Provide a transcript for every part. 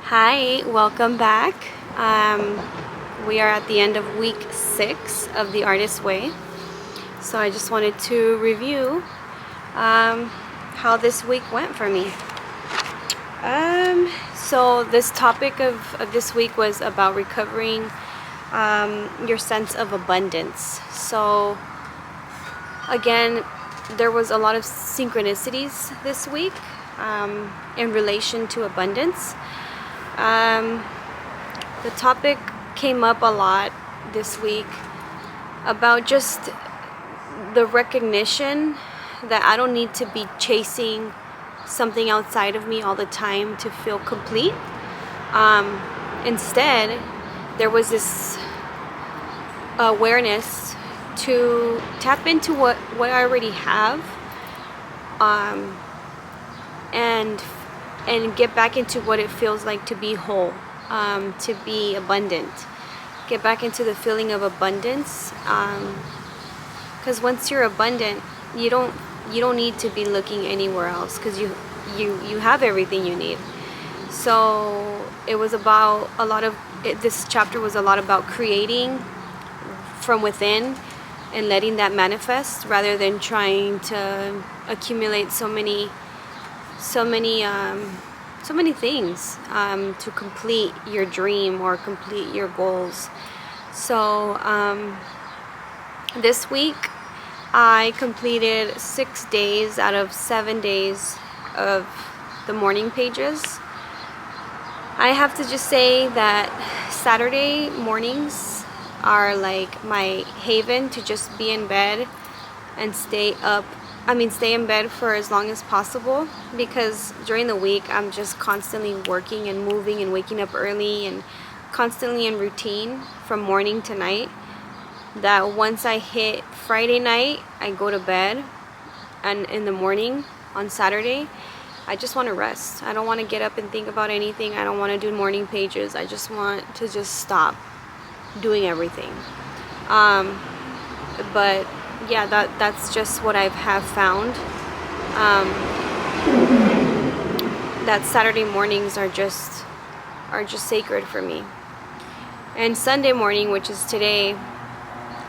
Hi, welcome back. We are at the end of week 6 of The Artist's Way. So I just wanted to review how this week went for me. So this topic of this week was about recovering your sense of abundance. So again, there was a lot of synchronicities this week in relation to abundance. The topic came up a lot this week about just the recognition that I don't need to be chasing something outside of me all the time to feel complete. Instead, there was this awareness to tap into what I already have, and get back into what it feels like to be whole, to be abundant. Get back into the feeling of abundance, because once you're abundant, you don't need to be looking anywhere else, because you have everything you need. So it was about this chapter was a lot about creating from within and letting that manifest, rather than trying to accumulate so many things to complete your dream or complete your goals. So this week I completed 6 days out of 7 days of the morning pages. I have to just say that Saturday mornings are like my haven to just be in bed and stay in bed for as long as possible, because during the week I'm just constantly working and moving and waking up early and constantly in routine from morning to night, that once I hit Friday night, I go to bed, and in the morning on Saturday, I just want to rest. I don't want to get up and think about anything. I don't want to do morning pages. I just want to just stop doing everything. But yeah, that's just what I have found. That Saturday mornings are just sacred for me. And Sunday morning, which is today,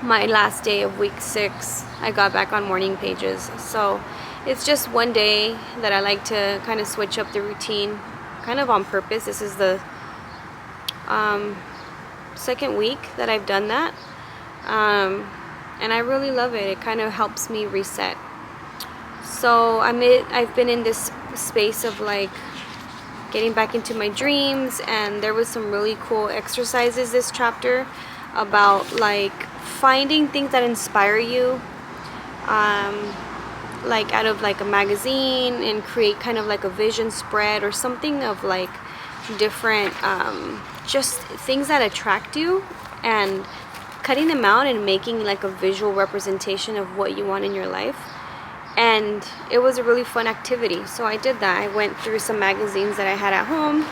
my last day of week 6, I got back on morning pages. So it's just one day that I like to kind of switch up the routine, kind of on purpose. This is the second week that I've done that. And I really love it. It kind of helps me reset. So I've been in this space of like getting back into my dreams, and there was some really cool exercises this chapter about like finding things that inspire you, like out of like a magazine, and create kind of like a vision spread or something of like different just things that attract you, and cutting them out and making like a visual representation of what you want in your life. And it was a really fun activity, so I did that. I went through some magazines that I had at home,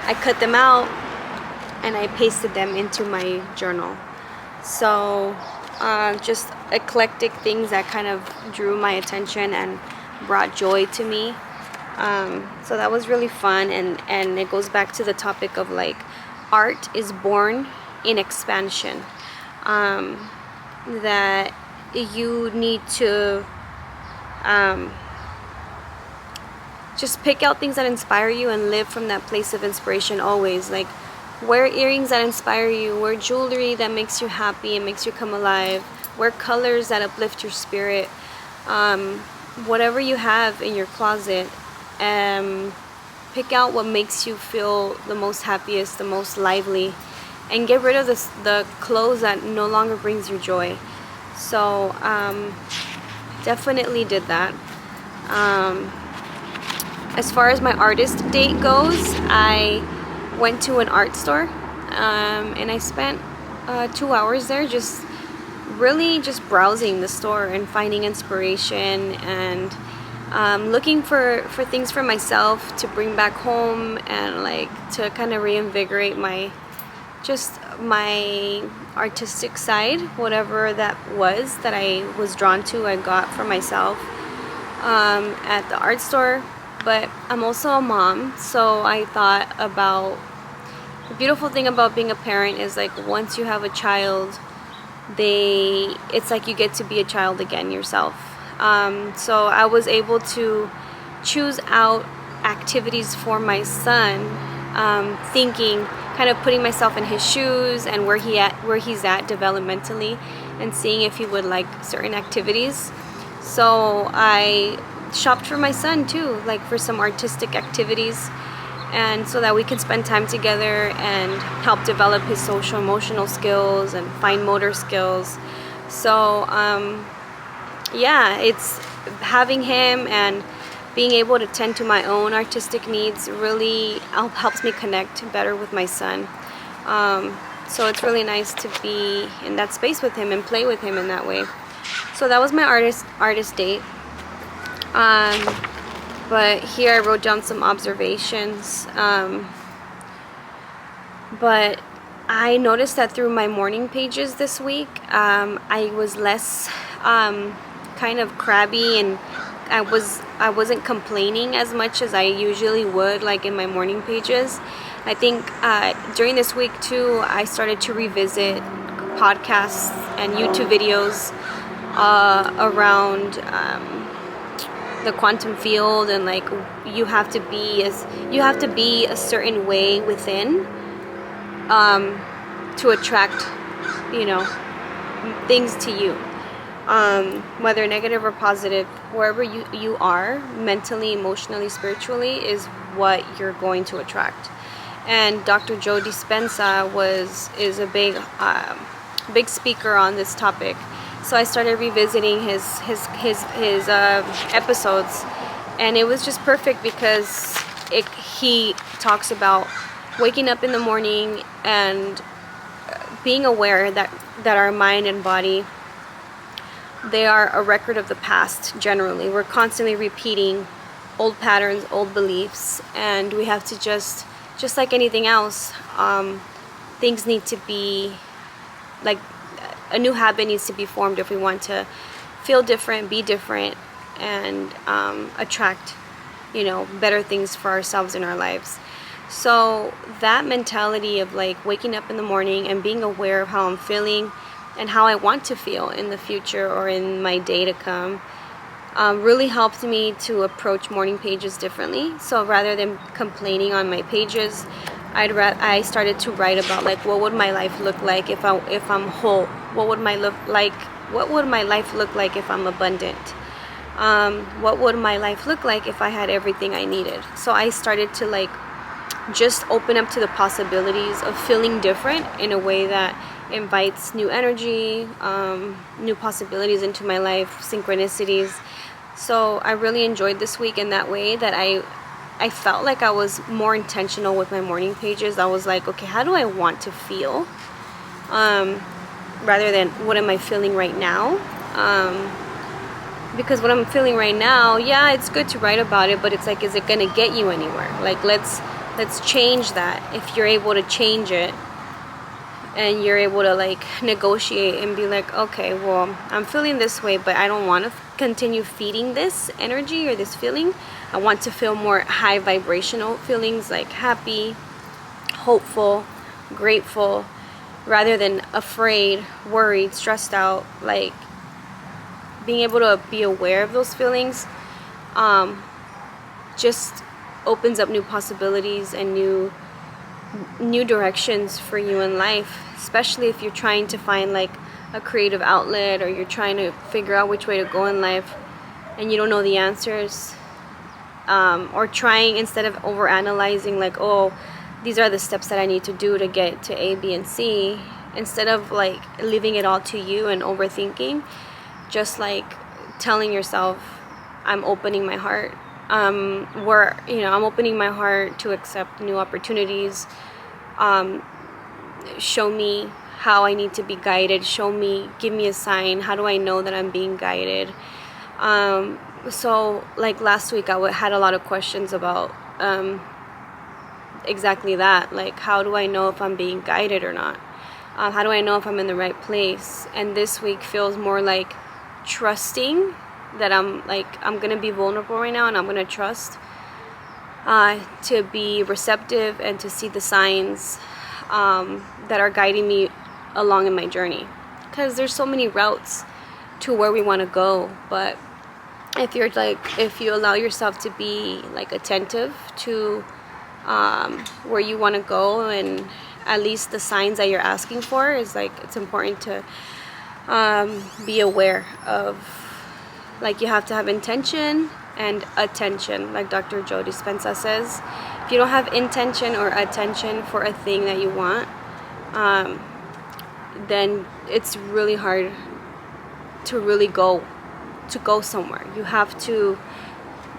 I cut them out, and I pasted them into my journal. So just eclectic things that kind of drew my attention and brought joy to me. So that was really fun, and it goes back to the topic of like art is born in expansion, that you need to just pick out things that inspire you and live from that place of inspiration always. Like, wear earrings that inspire you, wear jewelry that makes you happy and makes you come alive, wear colors that uplift your spirit. Whatever you have in your closet, pick out what makes you feel the most happiest, the most lively, and get rid of the clothes that no longer brings you joy. So definitely did that. As far as my artist date goes, I went to an art store, and I spent 2 hours there just browsing the store and finding inspiration, and looking for things for myself to bring back home, and like to kind of reinvigorate my artistic side, whatever that was that I was drawn to, I got for myself at the art store. but I'm also a mom, so I thought about the beautiful thing about being a parent is like once you have a child, it's like you get to be a child again yourself. So I was able to choose out activities for my son, thinking, kind of putting myself in his shoes and where he's at developmentally, and seeing if he would like certain activities. So I shopped for my son too, like for some artistic activities, and so that we can spend time together and help develop his social emotional skills and fine motor skills. So yeah, it's having him and being able to tend to my own artistic needs really helps me connect better with my son. So it's really nice to be in that space with him and play with him in that way. So that was my artist date. But here I wrote down some observations. But I noticed that through my morning pages this week, I was less kind of crabby, and I wasn't complaining as much as I usually would, like in my morning pages. I think during this week too, I started to revisit podcasts and YouTube videos around the quantum field, and like you have to be a certain way within to attract, things to you, whether negative or positive. Wherever you are mentally, emotionally, spiritually is what you're going to attract. And Dr. Joe Dispenza is a big speaker on this topic. So I started revisiting his episodes, and it was just perfect because he talks about waking up in the morning and being aware that our mind and body, they are a record of the past. Generally, we're constantly repeating old patterns, old beliefs, and we have to just like anything else, things need to be like a new habit needs to be formed if we want to feel different, be different, and attract, better things for ourselves in our lives. So that mentality of like waking up in the morning and being aware of how I'm feeling and how I want to feel in the future or in my day to come really helped me to approach morning pages differently. So rather than complaining on my pages, I started to write about like what would my life look like if I'm whole. What would my life look like if I'm abundant? What would my life look like if I had everything I needed? So I started to like just open up to the possibilities of feeling different in a way that invites new energy, new possibilities into my life, synchronicities. So I really enjoyed this week in that way, that I felt like I was more intentional with my morning pages. I was like, okay, how do I want to feel? Rather than what am I feeling right now? Because what I'm feeling right now, yeah, it's good to write about it, but it's like, is it gonna get you anywhere? Like, let's change that. If you're able to change it and you're able to like negotiate and be like, okay, well, I'm feeling this way, but I don't want to continue feeding this energy or this feeling. I want to feel more high vibrational feelings, like happy, hopeful, grateful, rather than afraid, worried, stressed out. Like being able to be aware of those feelings just opens up new possibilities and new directions for you in life, especially if you're trying to find like a creative outlet, or you're trying to figure out which way to go in life and you don't know the answers, or trying, instead of over analyzing like, oh, these are the steps that I need to do to get to A, B, and C, instead of like leaving it all to you and overthinking, just like telling yourself, I'm opening my heart, I'm opening my heart to accept new opportunities. Show me how I need to be guided. Give me a sign. How do I know that I'm being guided? So like last week, I had a lot of questions about exactly that. Like, how do I know if I'm being guided or not? How do I know if I'm in the right place? And this week feels more like trusting that I'm gonna be vulnerable right now, and I'm gonna trust to be receptive and to see the signs that are guiding me along in my journey. Because there's so many routes to where we want to go, but if you allow yourself to be like attentive to where you want to go, and at least the signs that you're asking for, is like, it's important to be aware of, like, you have to have intention and attention, like Dr. Joe Dispenza says. If you don't have intention or attention for a thing that you want, then it's really hard to really go somewhere. You have to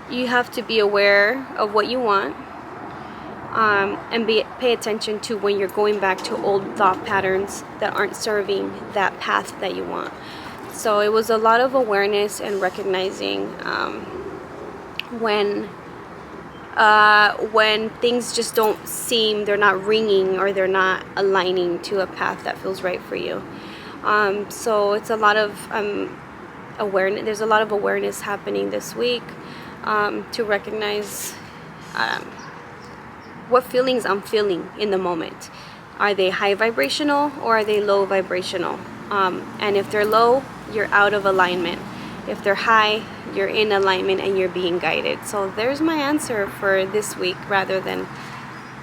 be aware of what you want, and pay attention to when you're going back to old thought patterns that aren't serving that path that you want. So it was a lot of awareness and recognizing when things just don't seem, they're not ringing, or they're not aligning to a path that feels right for you. So it's a lot of awareness. There's a lot of awareness happening this week to recognize what feelings I'm feeling in the moment. Are they high vibrational or are they low vibrational? And if they're low, you're out of alignment. If they're high, you're in alignment and you're being guided. So there's my answer for this week, rather than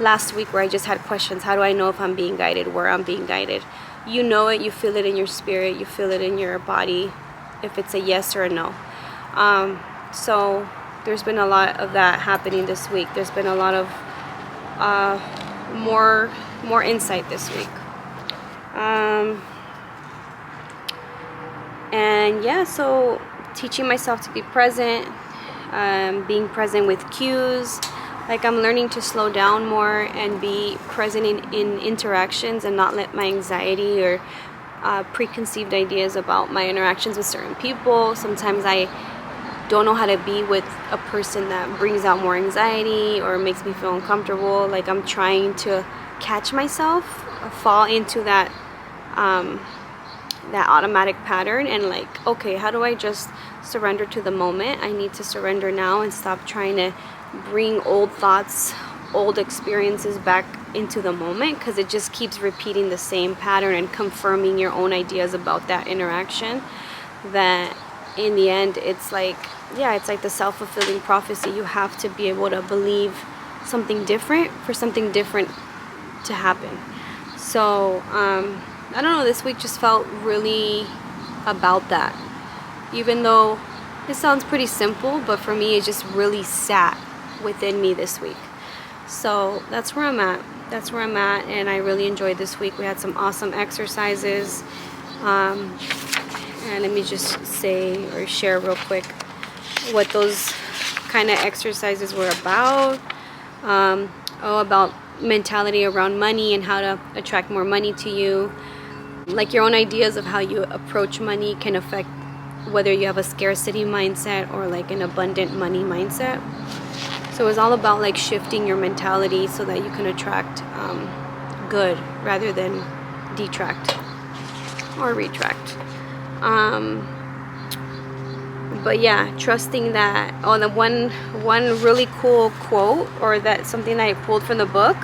last week where I just had questions. How do I know if I'm being guided, where I'm being guided? You know it, you feel it in your spirit, you feel it in your body, if it's a yes or a no. So there's been a lot of that happening this week. There's been a lot of more insight this week. And yeah, so teaching myself to be present, being present with cues. Like, I'm learning to slow down more and be present in interactions, and not let my anxiety or preconceived ideas about my interactions with certain people. Sometimes I don't know how to be with a person that brings out more anxiety or makes me feel uncomfortable. Like, I'm trying to catch myself fall into that automatic pattern, and like, okay, how do I just surrender to the moment? I need to surrender now and stop trying to bring old thoughts, old experiences back into the moment, because it just keeps repeating the same pattern and confirming your own ideas about that interaction. That in the end, it's like, yeah, it's like the self-fulfilling prophecy. You have to be able to believe something different for something different to happen. So I don't know, this week just felt really about that. Even though it sounds pretty simple, but for me it just really sat within me this week. So that's where I'm at. And I really enjoyed this week. We had some awesome exercises. And let me just say or share real quick what those kind of exercises were about. About mentality around money and how to attract more money to you. Like, your own ideas of how you approach money can affect whether you have a scarcity mindset or like an abundant money mindset. So it's all about like shifting your mentality so that you can attract good rather than detract or retract. But yeah, trusting that. Oh, the one really cool quote, or that something that I pulled from the book,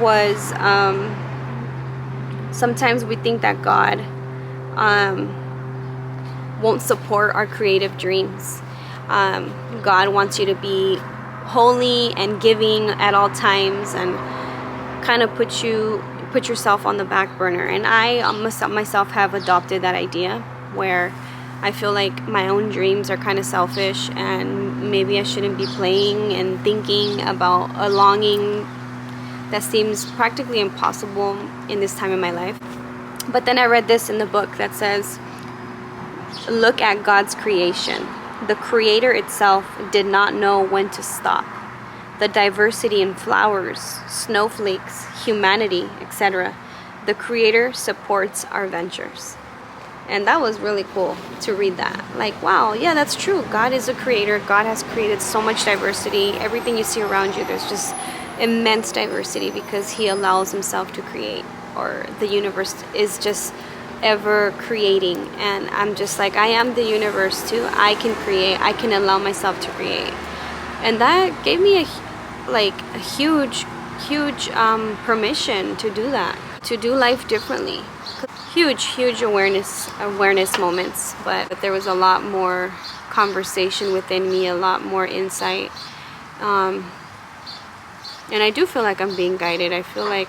was sometimes we think that God won't support our creative dreams. God wants you to be holy and giving at all times, and kind of put yourself on the back burner. And I myself have adopted that idea, where I feel like my own dreams are kind of selfish, and maybe I shouldn't be playing and thinking about a longing that seems practically impossible in this time in my life. But then I read this in the book that says, look at God's creation. The Creator itself did not know when to stop. The diversity in flowers, snowflakes, humanity, etc. The Creator supports our ventures. And that was really cool to read that. Like, wow, yeah, that's true. God is a creator. God has created so much diversity. Everything you see around you, there's just immense diversity, because He allows Himself to create, or the universe is just ever creating. And I'm just like, I am the universe too. I can create. I can allow myself to create. And that gave me like a huge permission to do that, to do life differently. Huge awareness moments, but there was a lot more conversation within me, a lot more insight, and I do feel like I'm being guided. I feel like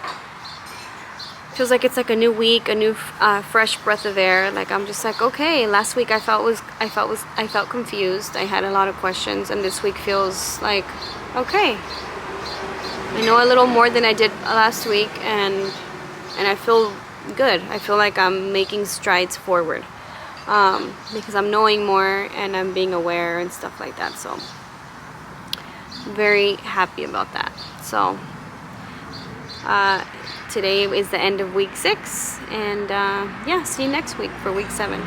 feels like it's like a new week, a new fresh breath of air. Like I'm just like, okay, last week I felt confused. I had a lot of questions, and this week feels like, okay, I know a little more than I did last week, and I feel good. I feel like I'm making strides forward, because I'm knowing more and I'm being aware and stuff like that. So very happy about that. So today is the end of week 6, and yeah, see you next week for week 7.